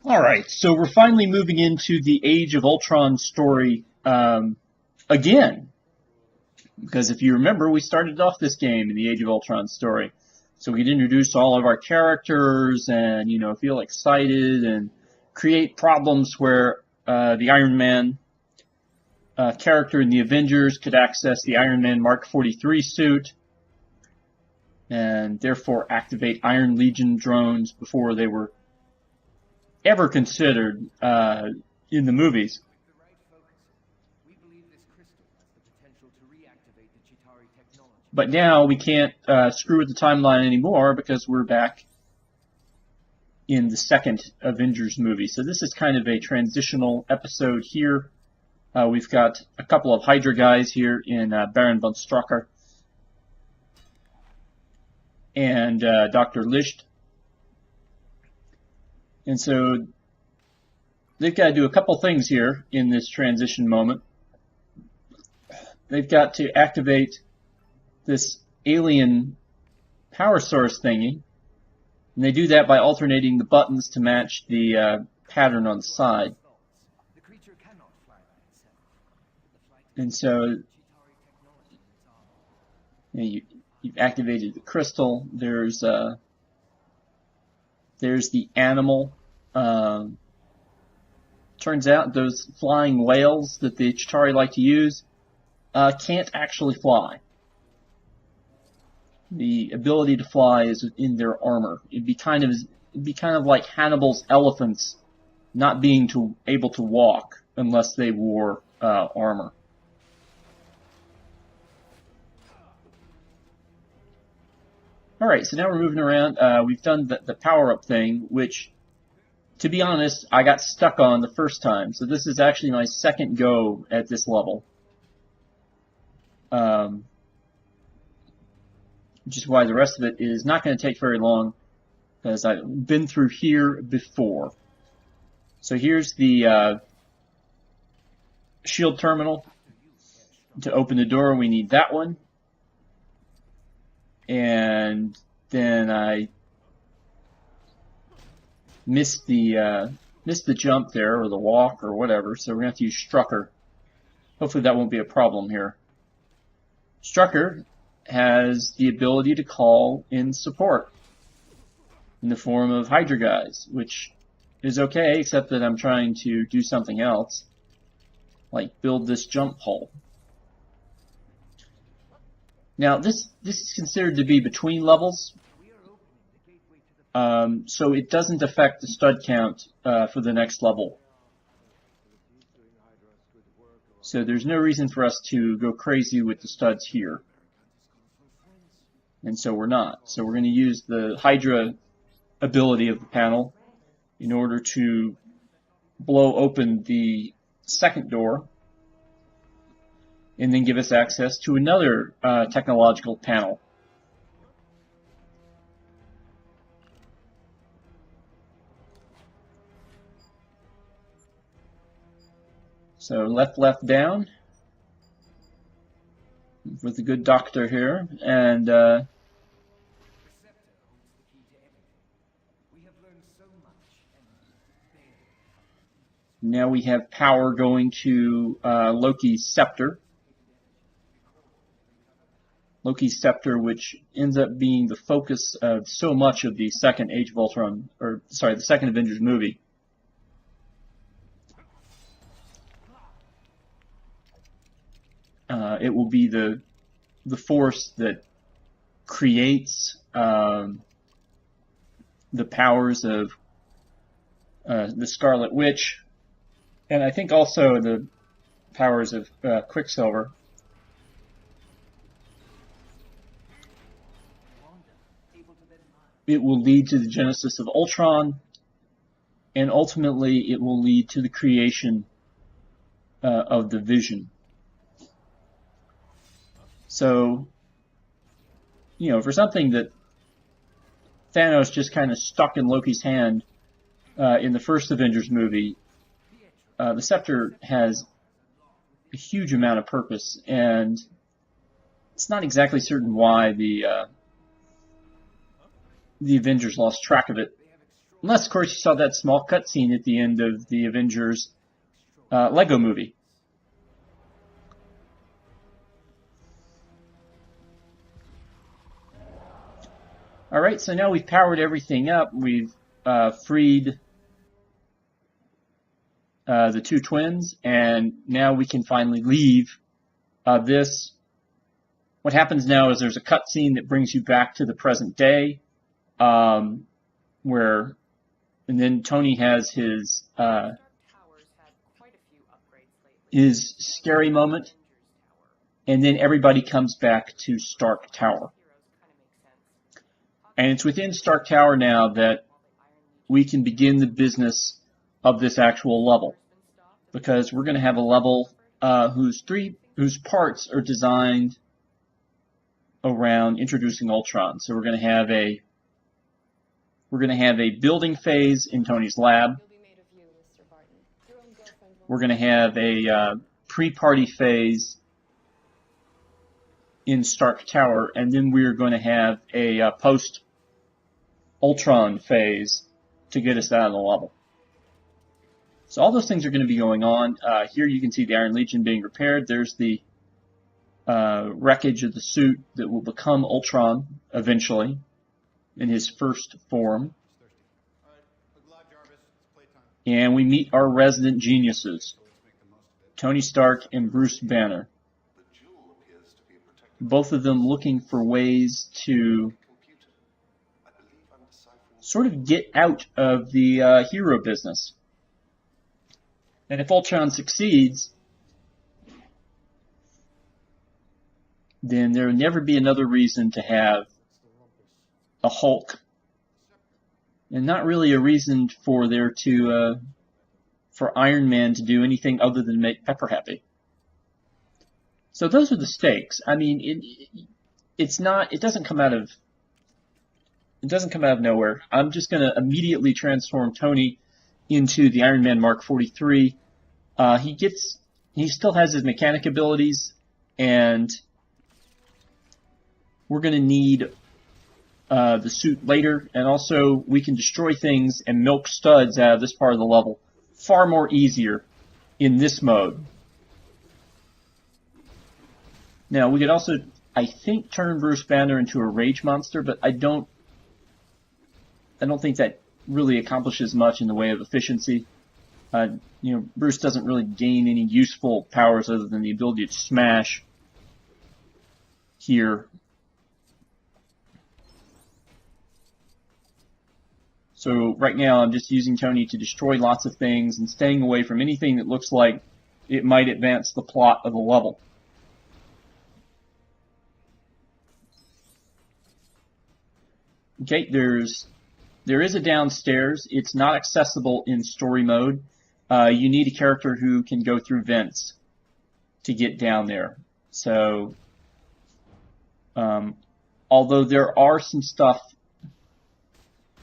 Alright, so we're finally moving into the Age of Ultron story again. Because if you remember, we started off this game in the Age of Ultron story. So we'd introduce all of our characters and, feel excited and create problems where the Iron Man character in the Avengers could access the Iron Man Mark 43 suit and therefore activate Iron Legion drones before they were ever considered in the movies. But now we can't screw with the timeline anymore because we're back in the second Avengers movie. So this is kind of a transitional episode here. We've got a couple of Hydra guys here in Baron von Strucker and Dr. Licht. And so they've got to do a couple things here in this transition moment. They've got to activate this alien power source thingy, and they do that by alternating the buttons to match the pattern on the side. And so you've activated the crystal. There's the animal. Turns out those flying whales that the Chitauri like to use can't actually fly. The ability to fly is in their armor. It'd be kind of like Hannibal's elephants not being able to walk unless they wore armor. Alright, so now we're moving around. We've done the power-up thing, which, to be honest, I got stuck on the first time. So this is actually my second go at this level. Which is why the rest of it is not going to take very long, because I've been through here before. So here's the shield terminal. To open the door, we need that one. And then I missed the jump there, or the walk, or whatever, so we're going to have to use Strucker. Hopefully that won't be a problem here. Strucker has the ability to call in support in the form of Hydra guys, which is okay, except that I'm trying to do something else, like build this jump hole. Now, this is considered to be between levels, so it doesn't affect the stud count for the next level. So there's no reason for us to go crazy with the studs here. And so we're not. So we're going to use the Hydra ability of the panel in order to blow open the second door and then give us access to another technological panel. So left, down with the good doctor here, and now we have power going to Loki's scepter. Loki's scepter, which ends up being the focus of so much of the second Age of Ultron, or sorry, the second Avengers movie. It will be the force that creates the powers of the Scarlet Witch, and I think also the powers of Quicksilver. It will lead to the genesis of Ultron, and ultimately it will lead to the creation of the Vision. So, for something that Thanos just kind of stuck in Loki's hand in the first Avengers movie, the scepter has a huge amount of purpose, and it's not exactly certain why the Avengers lost track of it. Unless, of course, you saw that small cutscene at the end of the Avengers Lego movie. All right, so now we've powered everything up. We've freed the two twins, and now we can finally leave this. What happens now is there's a cutscene that brings you back to the present day, where, and then Tony has his scary moment, and then everybody comes back to Stark Tower. And it's within Stark Tower now that we can begin the business of this actual level, because we're going to have a level whose parts are designed around introducing Ultron. So we're going to have a building phase in Tony's lab. We're going to have a pre-party phase in Stark Tower, and then we're going to have a post-Ultron phase to get us out of the level. So all those things are going to be going on. Here you can see the Iron Legion being repaired. There's the wreckage of the suit that will become Ultron eventually in his first form. And we meet our resident geniuses, Tony Stark and Bruce Banner. Both of them looking for ways to sort of get out of the hero business. And if Ultron succeeds, then there will never be another reason to have a Hulk, and not really a reason for for Iron Man to do anything other than make Pepper happy. So those are the stakes. I mean, it doesn't come out of nowhere. I'm just going to immediately transform Tony into the Iron Man Mark 43. He still has his mechanic abilities, and we're going to need the suit later, and also we can destroy things and milk studs out of this part of the level far more easier in this mode. Now, we could also, I think, turn Bruce Banner into a rage monster, but I don't think that really accomplishes much in the way of efficiency. Bruce doesn't really gain any useful powers other than the ability to smash here. So right now I'm just using Tony to destroy lots of things and staying away from anything that looks like it might advance the plot of the level. Okay, there is a downstairs. It's not accessible in story mode. You need a character who can go through vents to get down there. So, although there are some stuff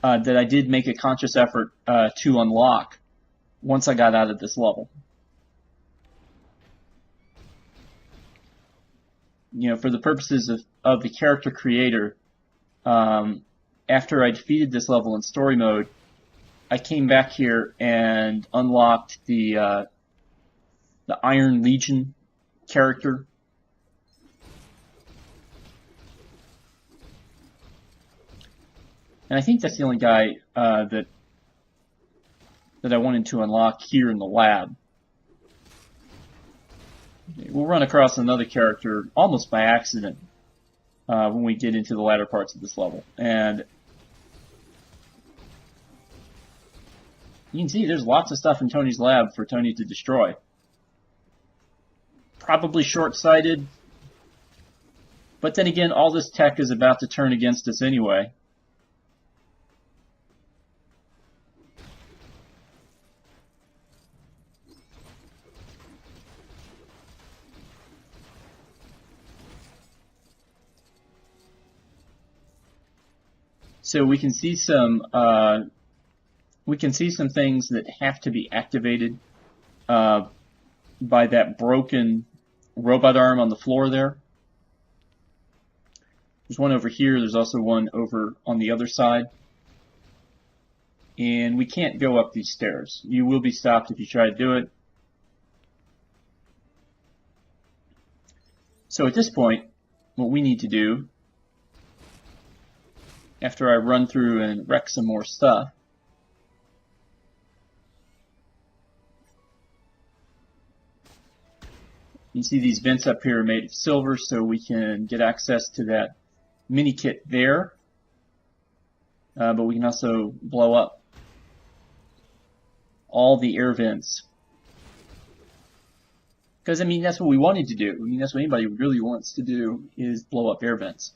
that I did make a conscious effort to unlock once I got out of this level. For the purposes of the character creator, after I defeated this level in story mode, I came back here and unlocked the Iron Legion character. And I think that's the only guy that I wanted to unlock here in the lab. We'll run across another character almost by accident when we get into the latter parts of this level. And you can see there's lots of stuff in Tony's lab for Tony to destroy. Probably short-sighted, but then again, all this tech is about to turn against us anyway. So we can see some things that have to be activated by that broken robot arm on the floor there. There's one over here. There's also one over on the other side. And we can't go up these stairs. You will be stopped if you try to do it. So at this point, what we need to do, after I run through and wreck some more stuff, you see these vents up here are made of silver, so we can get access to that mini kit there. But we can also blow up all the air vents. Because, I mean, that's what we wanted to do. I mean, that's what anybody really wants to do, is blow up air vents.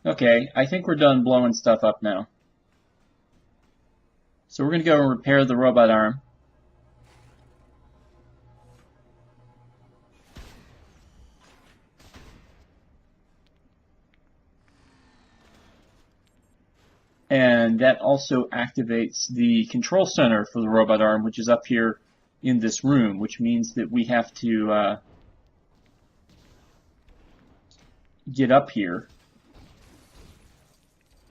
Okay, I think we're done blowing stuff up now. So we're going to go and repair the robot arm. And that also activates the control center for the robot arm, which is up here in this room, which means that we have to get up here.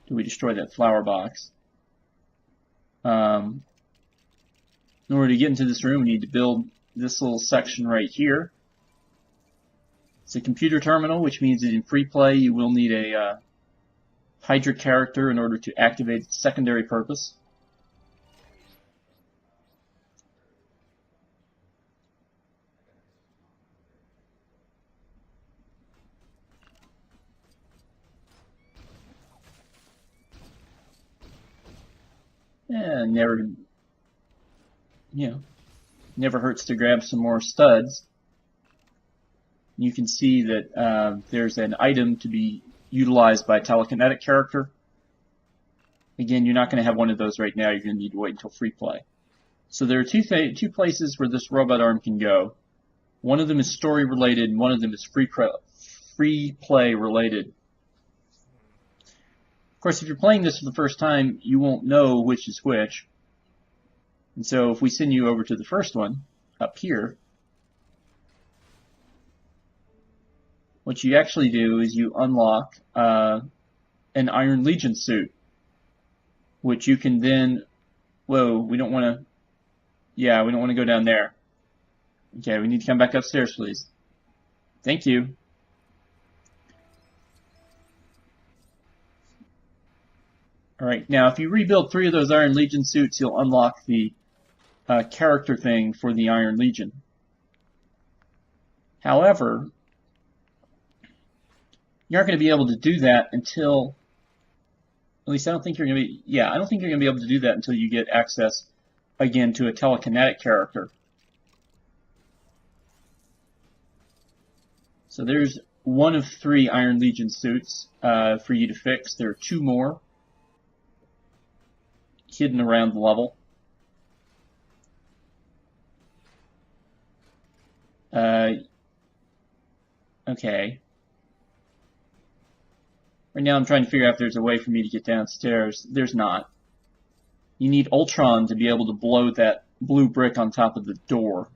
Do we destroy that flower box? In order to get into this room, we need to build this little section right here. It's a computer terminal, which means that in free play you will need a Hydra character in order to activate its secondary purpose. And never hurts to grab some more studs. You can see that there's an item to be utilized by a telekinetic character. Again, you're not going to have one of those right now. You're going to need to wait until free play. So there are two places where this robot arm can go. One of them is story related, and one of them is free play related. Of course, if you're playing this for the first time, you won't know which is which. And so if we send you over to the first one, up here, what you actually do is you unlock an Iron Legion suit, which you can then, whoa, we don't want to go down there. Okay, we need to come back upstairs, please. Thank you. Alright, now if you rebuild 3 of those Iron Legion suits, you'll unlock the character thing for the Iron Legion. However, you aren't going to be able to do that until, at least I don't think you're going to be, I don't think you're going to be able to do that until you get access, again, to a telekinetic character. So there's one of 3 Iron Legion suits for you to fix. There are 2 more hidden around the level. Okay. Right now I'm trying to figure out if there's a way for me to get downstairs. There's not. You need Ultron to be able to blow that blue brick on top of the door.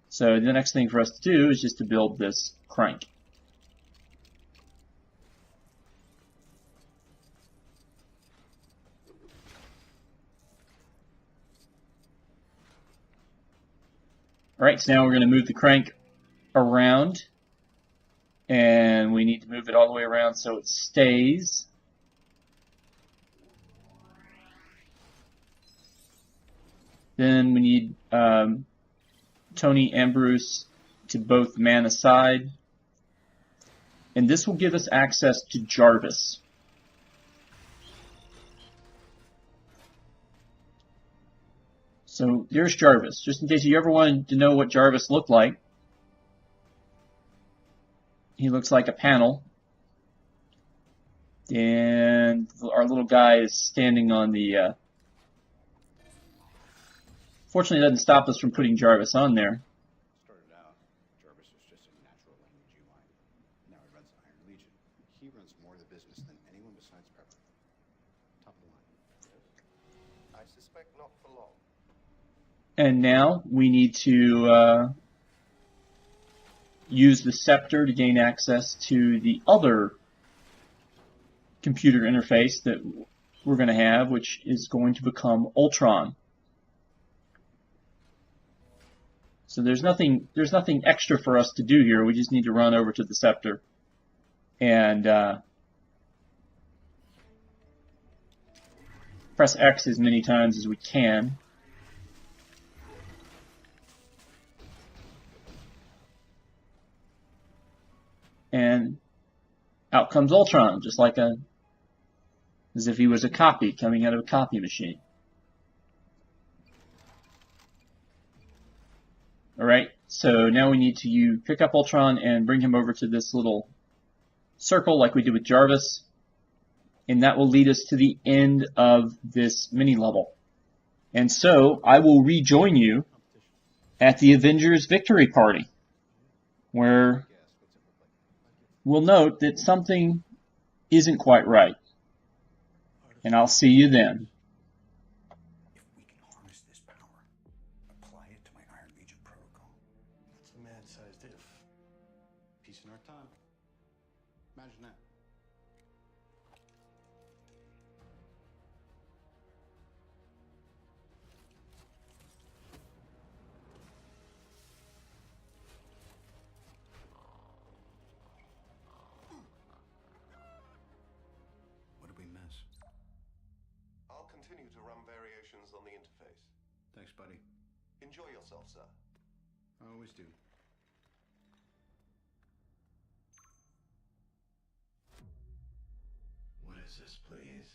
So the next thing for us to do is just to build this crank. Alright, so now we're going to move the crank around. And we need to move it all the way around so it stays. Then we need Tony and Bruce to both man aside. And this will give us access to Jarvis. So there's Jarvis. Just in case you ever wanted to know what Jarvis looked like. he looks like a panel. And our little guy is standing on the... Fortunately, it doesn't stop us from putting Jarvis on there. Started out, Jarvis was just a natural language UI. Now he runs the Iron Legion. He runs more of the business than anyone besides Pepper. Top of the line. I suspect not for long. And now we need to use the scepter to gain access to the other computer interface that we're going to have, which is going to become Ultron. So there's nothing extra for us to do here. We just need to run over to the scepter and press X as many times as we can. And out comes Ultron, just like as if he was a copy coming out of a copy machine. Alright, so now we need to pick up Ultron and bring him over to this little circle like we did with Jarvis. And that will lead us to the end of this mini-level. And so I will rejoin you at the Avengers victory party, where we'll note that something isn't quite right. And I'll see you then. If we can harness this power, apply it to my Iron Legion protocol. That's a man-sized if. Peace in our time. Imagine that. What did we miss? I'll continue to run variations on the interface. Thanks, buddy. Enjoy yourself, sir. I always do. What is this, please?